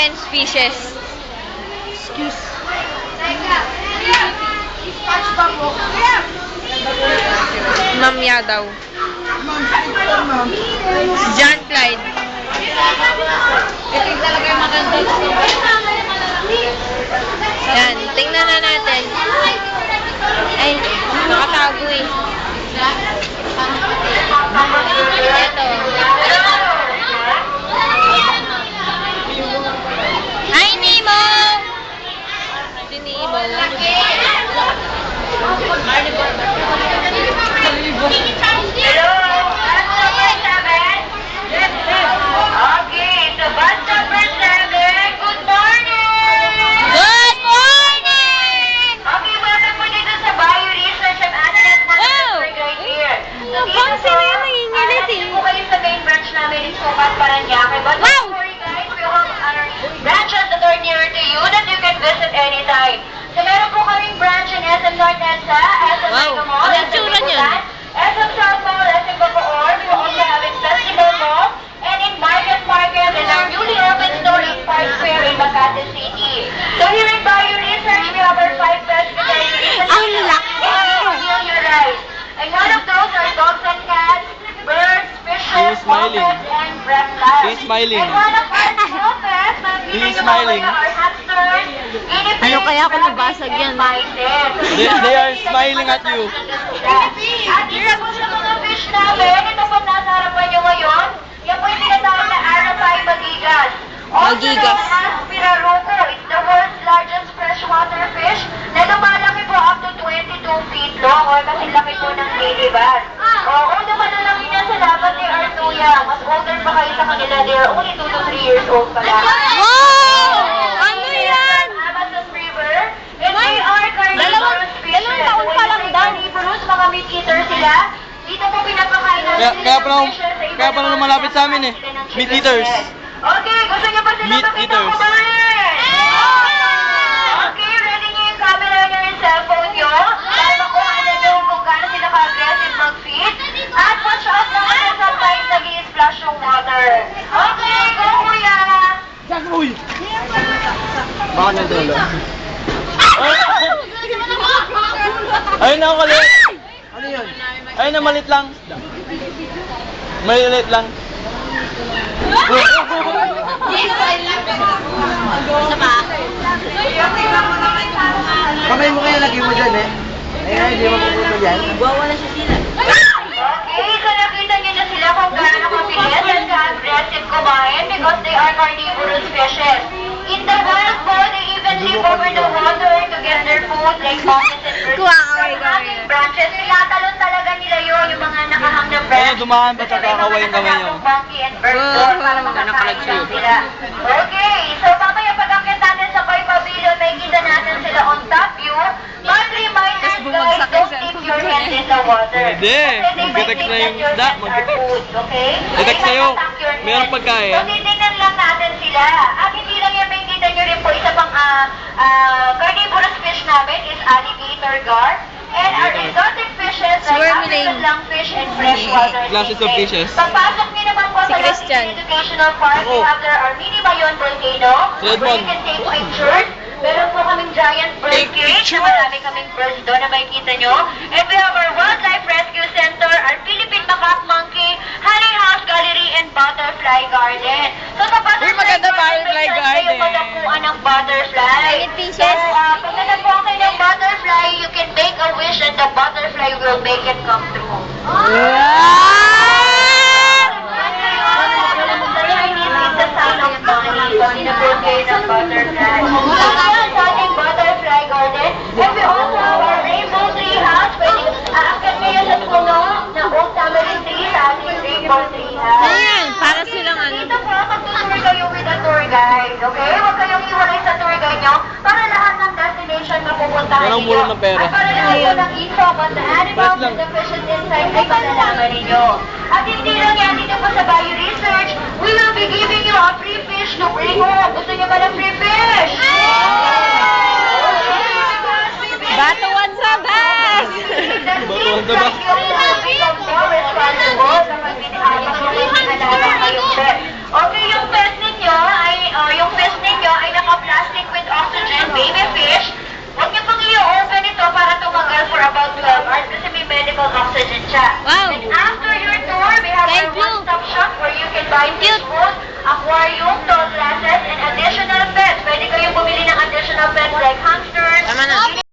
different fishes. Excuse. Mamya daw. John Clyde. Ito talaga yung maganda. Yan, tingnan na natin. Ay, nakatago eh. Ito. Hi, Nemo! Si Nemo. He's smiling. He's smiling. Ano kaya kung nabasag yan? They are smiling at you. At isa po sa mga fish namin, ito po nasa harapan nyo ngayon, yan po yung tinatawag na Arapay Magigas. Magigas. Piraruco, it's the world's largest freshwater fish na lumalaki po up to 22 feet long or kasi laki po ng lily bass. Oo, naman na lang niya sa dapat they are too young. Mas older pa kayo sa kanila, they are only 2 to 3 years old pa lang. Wow! Ano yan? Amazon River, and they are carnivorous fishes. Dalawang taon pa lang daw. Carnivorous, mga meat eater sila. Dito po pinapakain natin Kaya pa lang malapit sa amin eh. Meat eaters. Okay, gusto niyo pa sila Meat makita eaters. ko ba rin? Okay, ready niyo yung camera niyo yung cellphone niyo para makuha na niyo kung gaano sila ka-aggressive mag-feed. At watch out lang kasi sometimes nag-i-splash yung water. Okay, go kuya! Uy! Baka na dulo. Ayun na ako kalit. Ano yun? Ayun na malit lang. Malilit lang. Kamay mo kaya lagi mo dyan eh. Ayun, hindi mo pupunta dyan. Wala siya sila. Okay, so nakita niyo na sila kung gaano kabilis at ka-aggressive kumain because they are carnivorous fishes. In the wild po, they even leap over the water to get their food like monkeys and birds. From branches, tinatalon talaga nila yun, yung mga nakahang na branch. Ayun, dumaan pa sa kakaway yung kamay niyo. Monkey and bird doon para makakain lang sila. Okay, so mamaya pag-akit natin sa Koi Pavilion, may kita natin sila on top view. But reminders guys, don't dip your hand in the water. Pwede. Mag-detect na yung isda. Detect sa'yo. Merong pagkain. So, titignan lang natin sila. At hindi lang yan, may kita nyo rin po, isa pang carnivorous fish namin is alligator gar. And our exotic fishes like African lungfish and freshwater Classes of fishes. Pagpasok nyo naman po sa Christian. Laguna Educational Park, we have there our mini Mayon volcano, where you can take pictures. Meron po kaming giant bird cage, marami kaming birds doon na makikita nyo. And we have our Wildlife Rescue Center, our Philippine Macaque Monkey, Honey House Gallery, and Butterfly Garden. So sa Butterfly Butterfly Garden. kayo patapuan ng butterfly. Fishes. So, pag natapuan kayo ng butterfly, you can make a wish and the butterfly will make it come true. Butterfly garden. And we also have our rainbow tree house. Pwede aakyat kayo sa puno na old tamarind tree sa ating rainbow tree house. Ayan, para silang ano. Dito po, mag-tour kayo with a tour guide. Okay? Huwag kayong iwalay sa tour guide nyo para lahat ng destination mapupuntahan Walang ninyo. mura ng pera. At para lahat po ng info about the animals and the fishes inside ay malalaman ninyo. At hindi lang yan, dito po sa Bio Research, we will be giving you a free fish to bring home. Gusto nyo ba ng free fish? Batuan sa bus! Batuan sa bus. Okay, yung fish ninyo ay, yung fish ninyo siya. Wow. And after your tour, we have Thank our you. one-stop shop where you can buy fish food, aquarium, tall glasses, and additional pets. Pwede kayong bumili ng additional pets like hamsters, Tama na.